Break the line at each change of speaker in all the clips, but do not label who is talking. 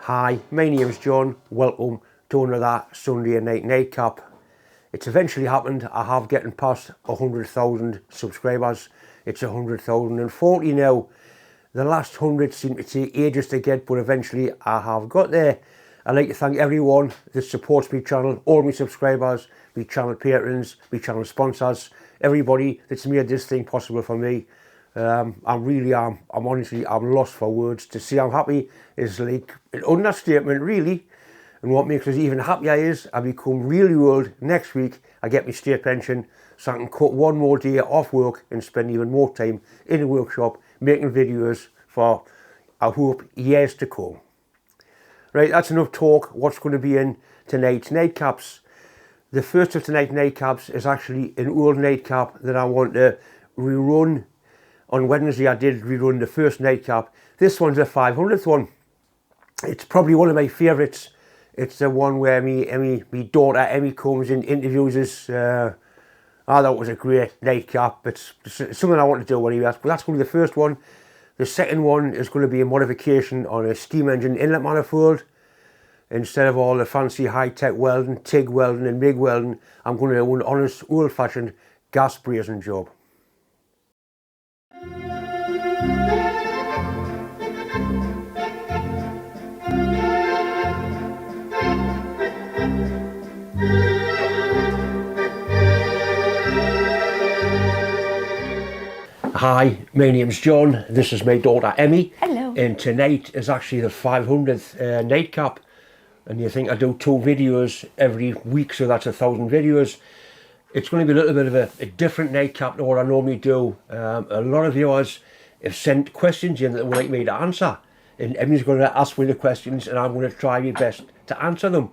Hi, my name's John. Welcome to another Sunday night nightcap. It's eventually happened. I have getting past 100,000 subscribers. It's 100,040 now. The last 100 seemed to take ages to get, but eventually I have got there. I'd like to thank everyone that supports my channel, all my subscribers, my channel patrons, my channel sponsors, everybody that's made this thing possible for me. I'm honestly lost for words. To say I'm happy is like an understatement, really. And what makes us even happier is I become really old next week. I get my state pension, so I can cut one more day off work and spend even more time in the workshop making videos for, I hope, years to come. Right, that's enough talk. What's going to be in tonight's nightcaps? The first of tonight's nightcaps is actually an old nightcap that I want to rerun. On Wednesday I did rerun the first nightcap. This one's the 500th one. It's probably one of my favourites. It's the one where me daughter Emmy comes and interviews us. I thought it was a great nightcap. It's something I want to do anyway. But that's going to be the first one. The second one is going to be a modification on a steam engine inlet manifold. Instead of all the fancy high-tech welding, TIG welding and MIG welding, I'm going to do an honest, old-fashioned gas brazing job. Hi, my name's John. This is my daughter Emmy.
Hello.
And tonight is actually the 500th nightcap. And you think I do 2 videos every week, so that's 1,000 videos. It's going to be a little bit of a different nightcap than what I normally do. A lot of viewers have sent questions in that they would like me to answer. And Emmy's going to ask me the questions and I'm going to try my best to answer them.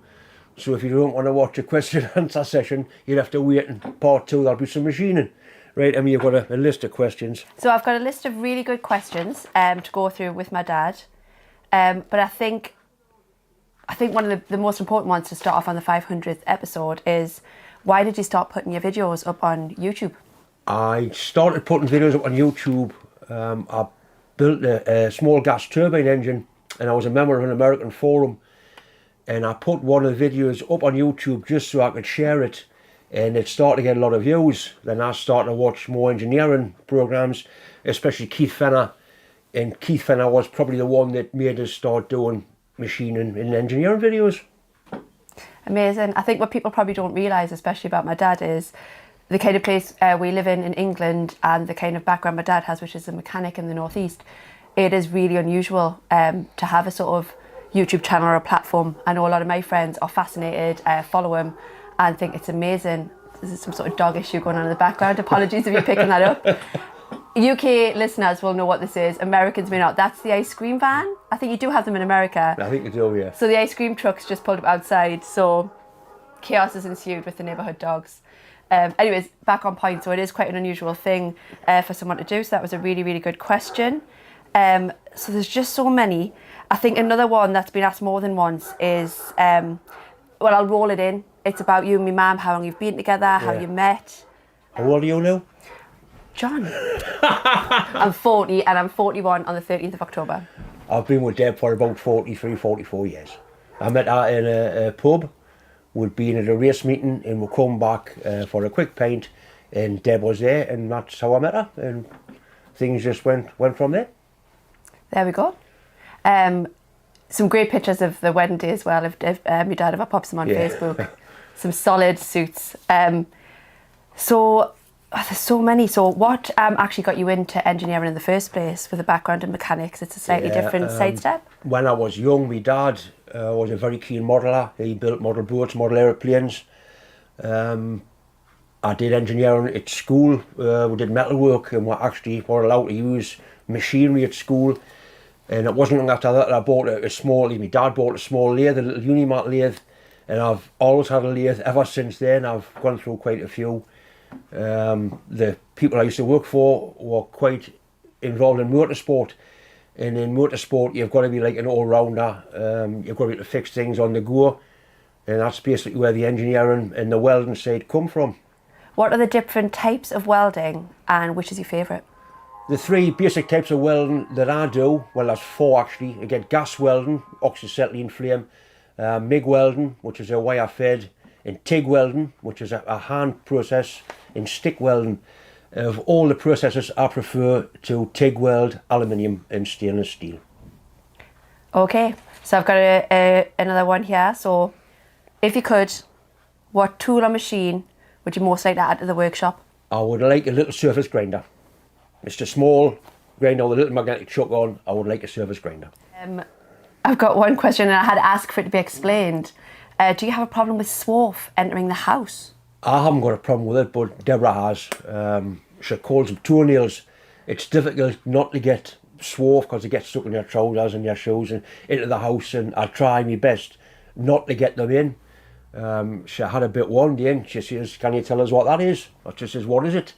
So if you don't want to watch a question and answer session, you'll have to wait in part 2. Therell be some machining. Right, Emmy, you've got a list of questions.
So I've got a list of really good questions to go through with my dad. But I think one of the most important ones to start off on the 500th episode is, why did you start putting your videos up on YouTube?
I started putting videos up on YouTube. I built a small gas turbine engine and I was a member of an American forum. And I put one of the videos up on YouTube just so I could share it. And it started to get a lot of views. Then I started to watch more engineering programs, especially Keith Fenner. And Keith Fenner was probably the one that made us start doing machining and engineering videos.
Amazing. I think what people probably don't realise, especially about my dad, is the kind of place we live in England and the kind of background my dad has, which is a mechanic in the northeast. It is really unusual to have a sort of YouTube channel or a platform. I know a lot of my friends are fascinated, follow him, and think it's amazing. There's some sort of dog issue going on in the background. Apologies if you're picking that up. UK listeners will know what this is. Americans may not. That's the ice cream van. I think you do have them in America.
I think you do, yeah.
So the ice cream truck's just pulled up outside. So chaos has ensued with the neighbourhood dogs. Anyways, back on point. So it is quite an unusual thing for someone to do. So that was a really, really good question. So there's just so many. I think another one that's been asked more than once is, well, I'll roll it in. It's about you and my mum, how long you've been together, how you met.
How old are you now?
John. I'm 40 and I'm 41 on the 13th of October.
I've been with Deb for about 43, 44 years. I met her in a pub. We'd been at a race meeting and we'd come back for a quick pint and Deb was there and that's how I met her. And things just went from there. There
we go. Some great pictures of the wedding day as well. If my dad ever pops them on Facebook. Some solid suits. So there's so many. So what actually got you into engineering in the first place with a background in mechanics? It's a slightly different sidestep.
When I was young, my dad was a very keen modeller. He built model boats, model aeroplanes. I did engineering at school. We did metalwork and we actually were allowed to use machinery at school. And it wasn't long after that I bought my dad bought a small lathe, a little Unimat lathe. And I've always had a lathe ever since then. I've gone through quite a few. The people I used to work for were quite involved in motorsport. And in motorsport, you've got to be like an all-rounder. You've got to be able to fix things on the go. And that's basically where the engineering and the welding side come from.
What are the different types of welding and which is your favourite?
The three basic types of welding that I do, well, there's four actually. You get gas welding, oxyacetylene flame, MIG welding, which is a wire fed, and TIG welding, which is a hand process, and stick welding. Of all the processes, I prefer to TIG weld aluminium and stainless steel.
Okay, so I've got another one here. So, if you could, what tool or machine would you most like to add to the workshop?
I would like a little surface grinder. It's a small grinder with a little magnetic chuck on. I would like a surface grinder.
I've got one question and I had to ask for it to be explained. Do you have a problem with swarf entering the house?
I haven't got a problem with it, but Deborah has. She calls them toenails. It's difficult not to get swarf because they get stuck in your trousers and your shoes and into the house, and I try my best not to get them in. She had a bit one day and she says, "Can you tell us what that is?" I just says, "What is it?"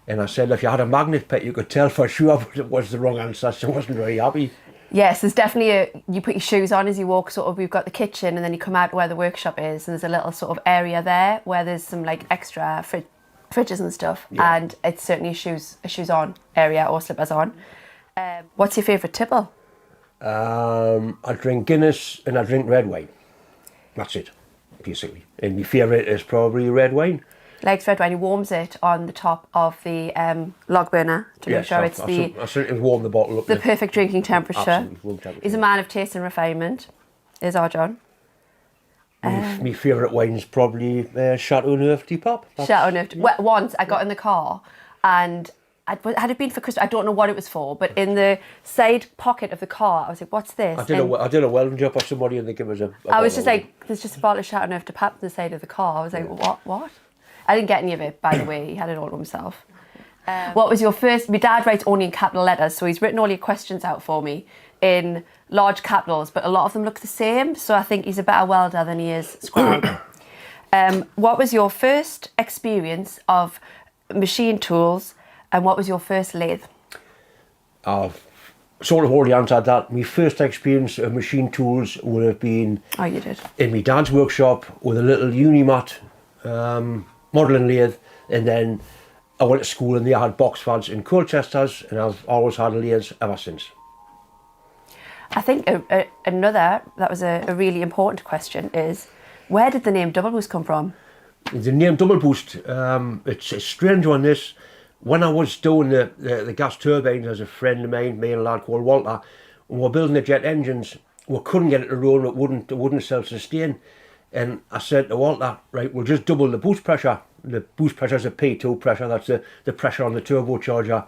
And I said, if you had a magnet pit, you could tell for sure, but it was the wrong answer. She wasn't very happy.
Yes, there's definitely you put your shoes on as you walk, sort of, we've got the kitchen and then you come out where the workshop is and there's a little sort of area there where there's some like extra fridges and stuff, and it's certainly a shoes on area or slippers on. What's your favourite tipple?
I drink Guinness and I drink red wine. That's it, basically. And my favourite is probably red wine.
Likes red wine. He warms it on the top of the log burner to make sure it's
I certainly warm the bottle up.
The perfect drinking temperature.
Absolutely, room temperature.
He's a man of taste and refinement, is our John.
My favourite wine is probably Chateau Neuf du Pape.
Chateau Neuf. Well, once I got in the car and had it been for Christmas, I don't know what it was for, but in the side pocket of the car, I was like, "What's this?"
I did a welding job for somebody and they gave us a
I was just like, "There's just a bottle of Chateau Neuf du Pape on the side of the car." I was like, "What?" I didn't get any of it, by the way. He had it all to himself. What was your first... My dad writes only in capital letters, so he's written all your questions out for me in large capitals, but a lot of them look the same, so I think he's a better welder than he is scribe. What was your first experience of machine tools, and what was your first lathe?
I've sort of already answered that. My first experience of machine tools would have been...
Oh, you did?
In my dad's workshop with a little Unimat modelling lathe, and then I went to school and they had box fads and Colchesters, and I've always had lathes ever since.
I think another, that was a really important question, is where did the name doubleboost come from?
The name doubleboost, it's a strange one, this. When I was doing the gas turbines, as a friend of mine, me and a lad called Walter, when we were building the jet engines, we couldn't get it to run, it wouldn't self-sustain. And I said to Walter, right, we'll just double the boost pressure. The boost pressure is a P2 pressure, that's the pressure on the turbocharger.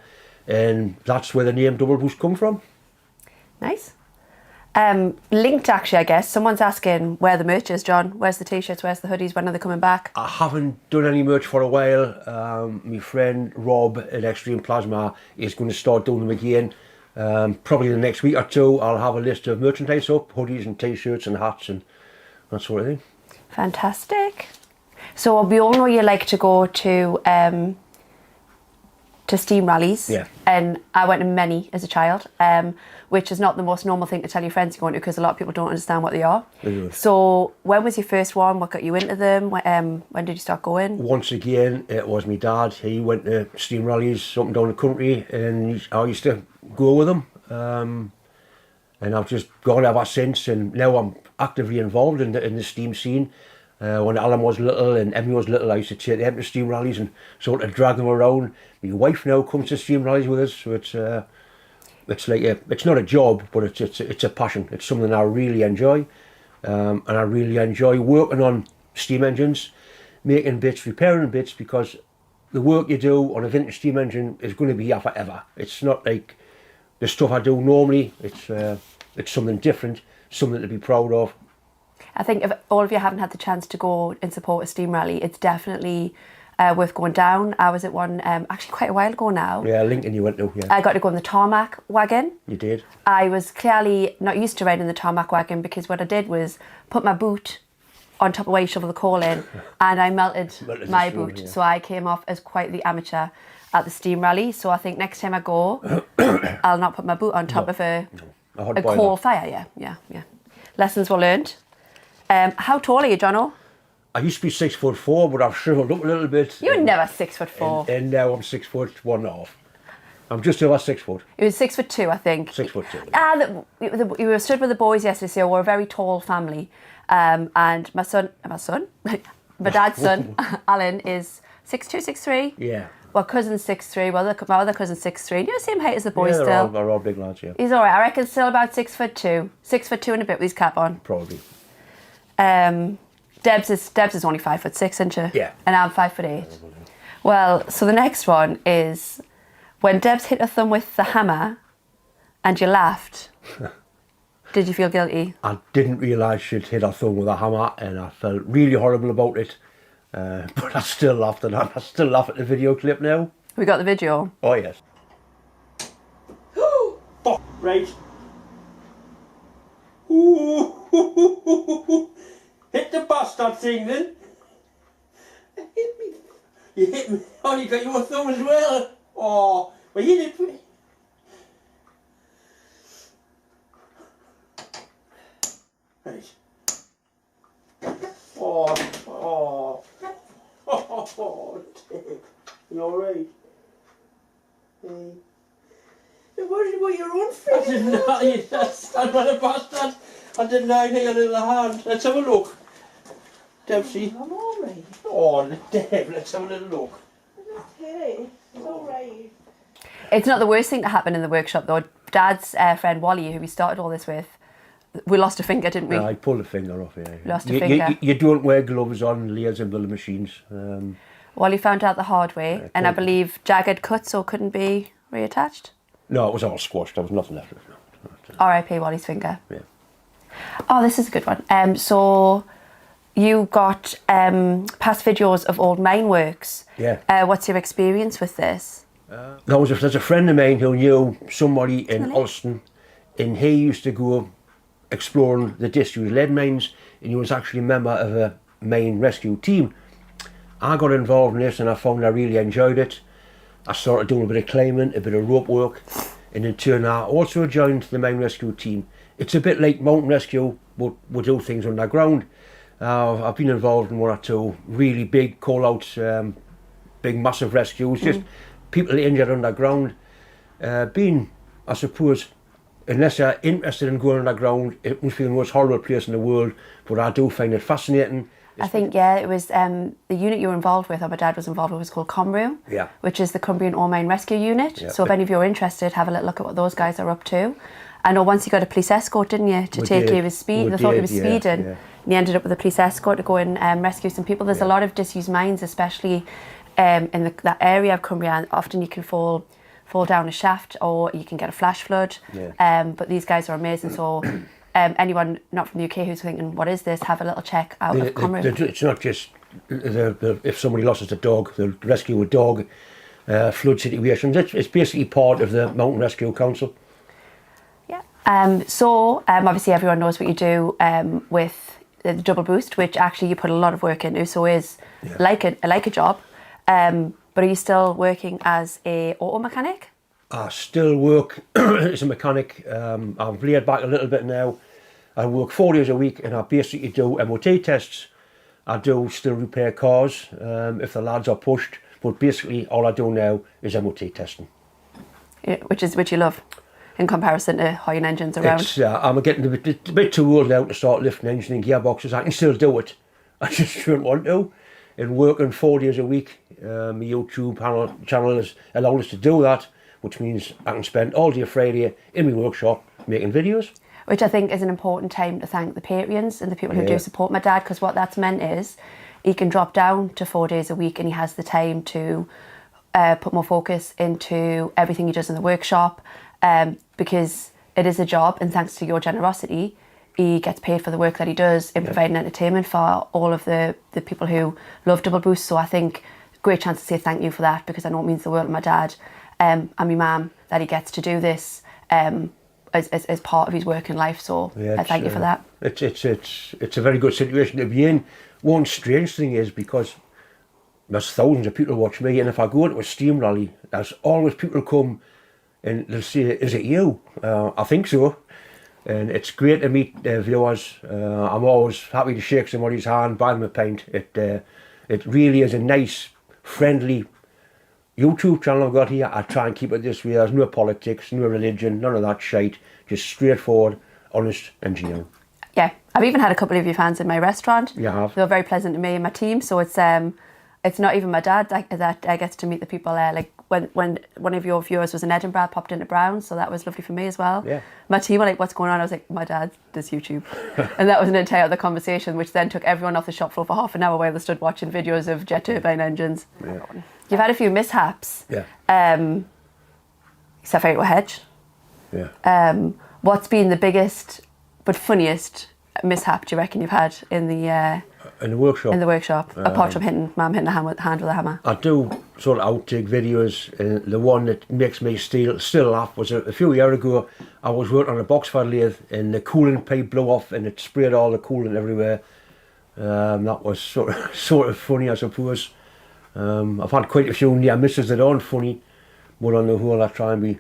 And that's where the name double boost come from.
Nice. Linked actually, I guess, someone's asking where the merch is, John. Where's the t-shirts, where's the hoodies, when are they coming back?
I haven't done any merch for a while. My friend Rob at Extreme Plasma is going to start doing them again. Probably the next week or two I'll have a list of merchandise up, hoodies and t-shirts and hats and that sort of thing.
Fantastic. So we all know you like to go to steam rallies.
Yeah.
And I went to many as a child, which is not the most normal thing to tell your friends you're going to, because a lot of people don't understand what they are. So when was your first one? What got you into them? When did you start going? Once
again, it was my dad. He went to steam rallies up and down the country, and I used to go with him. And I've just gone ever since, and now I'm actively involved in the steam scene. When Alan was little and Emmy was little, I used to take them to steam rallies and sort of drag them around. My wife now comes to steam rallies with us, so it's like it's not a job, but it's a passion. It's something I really enjoy, and I really enjoy working on steam engines, making bits, repairing bits, because the work you do on a vintage steam engine is going to be here forever. It's not like the stuff I do normally. It's something different, something to be proud of.
I think if all of you haven't had the chance to go and support a steam rally, it's definitely worth going down. I was at one actually quite a while ago now.
Yeah, Lincoln you went to, yeah.
I got to go in the tarmac wagon.
You did?
I was clearly not used to riding the tarmac wagon, because what I did was put my boot on top of where you shovel the coal in, and I melted my boot. Yeah. So I came off as quite the amateur at the steam rally. So I think next time I go, I'll not put my boot on top of a coal fire. Yeah. Lessons were learned. How tall are you, Jono?
I used to be 6'4", but I've shriveled up a little bit.
You were never 6'4".
And now I'm 6'1.5". I'm just over 6 foot.
He was 6'2", I think.
6'2".
We were stood with the boys yesterday, so we're a very tall family. And my my dad's son, Alan, is 6'2", 6'3".
Yeah.
My cousin's 6'3", my other cousin's 6'3". You're the same height as the boys
they're
still.
they're all big lads, yeah.
He's all right. I reckon still about 6'2". 6'2" and a bit with his cap on.
Probably.
Debs is only 5'6", isn't she?
Yeah.
And I'm 5'8". Well, so the next one is when Debs hit her thumb with the hammer and you laughed. Did you feel guilty?
I didn't realise she'd hit her thumb with a hammer, and I felt really horrible about it. But I still laughed at that. I still laugh at the video clip now.
We got the video.
Oh yes.
Right. Ooh. Hit the bastard thing then. Hit me. You hit me. Oh, you got your thumb as well. Oh, well you hit me. Right. Oh, Dave. You alright? Hey. You're worried about your own face. I didn't know you. I'm not a bastard. I didn't know you had a little hand. Let's have a look. Debsy.
I'm alright.
Oh, Deb, let's have a little look.
Okay, it's alright.
It's not the worst thing to happen in the workshop though. Dad's friend Wally, who we started all this with, we lost a finger, didn't we?
I pulled a finger off, yeah.
Lost a finger.
You don't wear gloves on layers and building machines.
Wally found out the hard way, and I believe jagged cuts or couldn't be reattached.
No, it was all squashed. There was nothing left of it.
R.I.P. Wally's finger.
Yeah.
Oh, this is a good one. So you got past videos of old mine works.
Yeah.
What's your experience with this?
There's a friend of mine who knew somebody in Ulster, and he used to go exploring the disused lead mines, and he was actually a member of a mine rescue team. I got involved in this and I found I really enjoyed it. I started doing a bit of climbing, a bit of rope work, and in turn I also joined the mine rescue team. It's a bit like mountain rescue, but we do things underground. I've been involved in one or two really big call-outs, big massive rescues, just people injured underground. I suppose, unless you're interested in going underground, it must be the most horrible place in the world, but I do find it fascinating.
I think, it was the unit you were involved with, or my dad was involved with, was called COMRU, which is the Cumbrian Ore Mine Rescue Unit.
Yeah.
So if any of you are interested, have a little look at what those guys are up to. I know once you got a police escort, didn't you, to take you? He was speeding. They thought he was speeding. Yeah. And you ended up with a police escort to go and rescue some people. There's a lot of disused mines, especially in that area of Cumbria. Often you can fall down a shaft or you can get a flash flood. Yeah. But these guys are amazing. So anyone not from the UK who's thinking, what is this, have a little check out of COMRU.
It's not just if somebody loses a dog, they'll rescue a dog, flood situations. It's basically part of the Mountain Rescue Council.
Yeah. So obviously everyone knows what you do with the double boost, which actually you put a lot of work into, so is like a job. But are you still working as a auto mechanic?
I still work as a mechanic. I've laid back a little bit now. I work 4 days a week and I basically do MOT tests. I do still repair cars if the lads are pushed, but basically all I do now is MOT testing.
Yeah, which you love in comparison to hauling engines around.
I'm getting a bit too old now to start lifting engine and gearboxes. I can still do it. I just don't want to. And working 4 days a week, my YouTube channel has allowed us to do that, which means I can spend all day Friday in my workshop making videos.
Which I think is an important time to thank the Patreons and the people who do support my dad, because what that's meant is he can drop down to 4 days a week and he has the time to put more focus into everything he does in the workshop, because it is a job, and thanks to your generosity, he gets paid for the work that he does in providing entertainment for all of the people who love Double Boost. So I think great chance to say thank you for that, because I know it means the world to my dad and my mum that he gets to do this as part of his working life. So I thank you for that.
It's a very good situation to be in. One strange thing is, because there's thousands of people watch me, and if I go into a steam rally, there's always people come and they'll say, "Is it you?" I think so. And it's great to meet viewers. I'm always happy to shake somebody's hand, buy them a pint. It really is a nice, friendly, YouTube channel I've got here, I try and keep it this way. There's no politics, no religion, none of that shite. Just straightforward, honest engineering.
Yeah, I've even had a couple of your fans in my restaurant.
You have?
They were very pleasant to me and my team. So it's not even my dad that gets to meet the people there. Like when one of your viewers was in Edinburgh, popped into Brown, so that was lovely for me as well.
Yeah.
My team were like, "What's going on?" I was like, "My dad does YouTube," and that was an entire other conversation, which then took everyone off the shop floor for half an hour while they stood watching videos of jet turbine engines.
Yeah.
You've had a few mishaps.
Yeah.
Except for your hedge.
Yeah.
What's been the biggest but funniest mishap do you reckon you've had in the
workshop?
In the workshop, apart from hitting a hand with a hammer.
I do sort of outtake videos. The one that makes me still laugh was a few years ago. I was working on a box fire lathe and the coolant pipe blew off and it sprayed all the coolant everywhere. That was sort of funny, I suppose. I've had quite a few near misses that aren't funny, but on the whole I try and be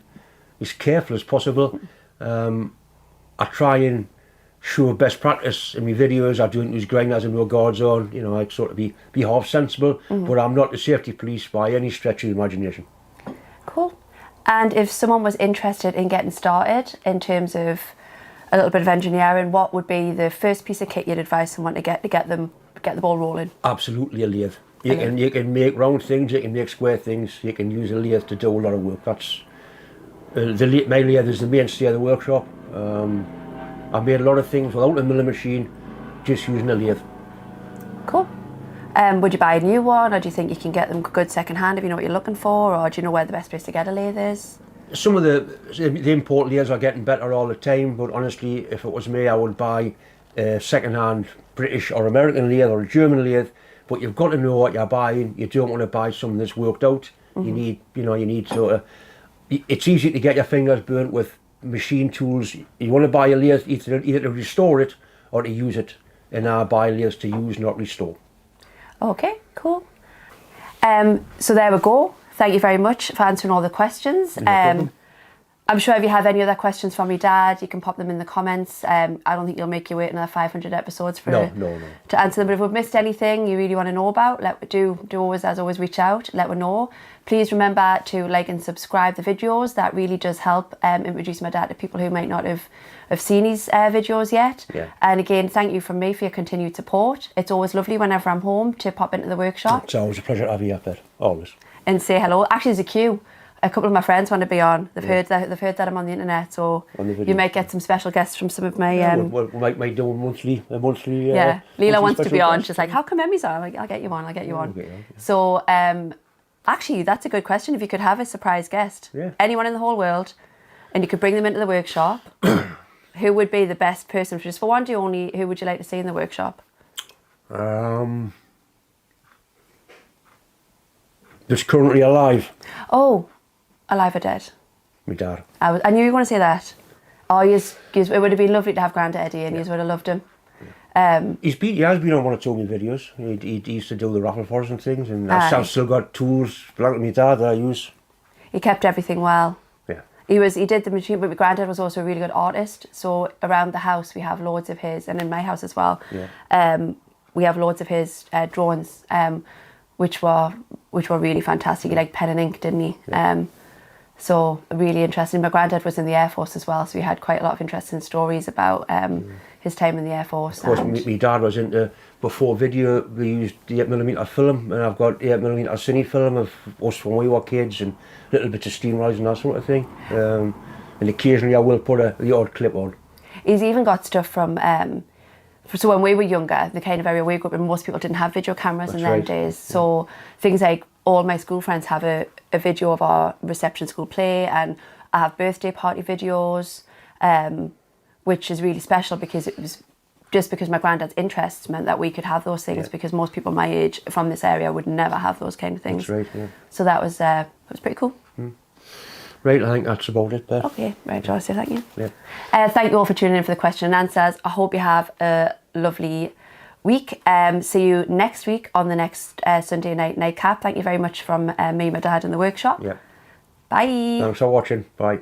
as careful as possible. I try and show best practice in my videos. I don't use grinders and no guards on. You know, I sort of be half sensible, but I'm not the safety police by any stretch of the imagination.
Cool. And if someone was interested in getting started in terms of a little bit of engineering, what would be the first piece of kit you'd advise someone to get the ball rolling? Absolutely
a lathe. You can make round things, you can make square things, you can use a lathe to do a lot of work. That's my lathe is the mainstay of the workshop. I've made a lot of things without a milling machine, just using a lathe.
Cool. Would you buy a new one, or do you think you can get them good second hand if you know what you're looking for, or do you know where the best place to get a lathe is?
Some of the import lathes are getting better all the time, but honestly, if it was me, I would buy a second hand British or American lathe or a German lathe. But you've got to know what you're buying. You don't want to buy something that's worked out. Mm-hmm. You need sort of. It's easy to get your fingers burnt with machine tools. You want to buy a lathe either to restore it or to use it, and I buy lathes to use, not restore.
Okay, cool. So there we go. Thank you very much for answering all the questions.
No problem.
I'm sure if you have any other questions from your dad, you can pop them in the comments. I don't think you'll make you wait another 500 episodes for to answer them. But if we've missed anything you really want to know about, do always reach out. Let me know. Please remember to like and subscribe the videos. That really does help introduce my dad to people who might not have seen his videos yet.
Yeah.
And again, thank you from me for your continued support. It's always lovely whenever I'm home to pop into the workshop.
It's always a pleasure to have you up there, always.
And say hello. Actually, there's a queue. A couple of my friends want to be on. They've heard that I'm on the internet, so you might get some special guests from some of my.
We might do a monthly.
Yeah, Leela wants to be on. She's like, "How come Emmy's on?" I'm like, I'll get you on.
Yeah.
So, actually, that's a good question. If you could have a surprise guest, anyone in the whole world, and you could bring them into the workshop, who would be the best person? Just for one day only, who would you like to see in the workshop?
That's currently alive.
Oh. Alive or dead?
My dad.
I knew you were going to say that. Oh, it would have been lovely to have Grandad Eddie, and you would have loved him.
He has been on one or two of my videos. He used to do the raffle for us and things, and I've still got tools belonging to my dad that I use.
He kept everything well.
Yeah.
He did the machine, but my Grandad was also a really good artist. So around the house we have loads of his, and in my house as well. Yeah. We have loads of his drawings, which were really fantastic. He liked pen and ink, didn't he? Yeah. So really interesting. My granddad was in the Air Force as well, so we had quite a lot of interesting stories about his time in the Air Force.
Of course, my dad was into, before video, we used the 8mm film, and I've got 8mm cine film of us when we were kids, and little bits of steam rise and that sort of thing. And occasionally I will put the odd clip on. He's
even got stuff from, so when we were younger, the kind of area we grew up in, most people didn't have video cameras in them days. So things like, all my school friends have a video of our reception school play, and I have birthday party videos, which is really special because it was just because my granddad's interests meant that we could have those things, because most people my age from this area would never have those kind of things.
That's right, yeah.
So that was pretty cool.
Right, I think that's about it, Beth.
Okay, right, do you want to say thank you?
Yeah.
Thank you all for tuning in for the question and answers. I hope you have a lovely week. See you next week on the next Sunday night nightcap. Thank you very much from me, my dad, in the workshop.
Yeah.
Bye.
Thanks for watching. Bye.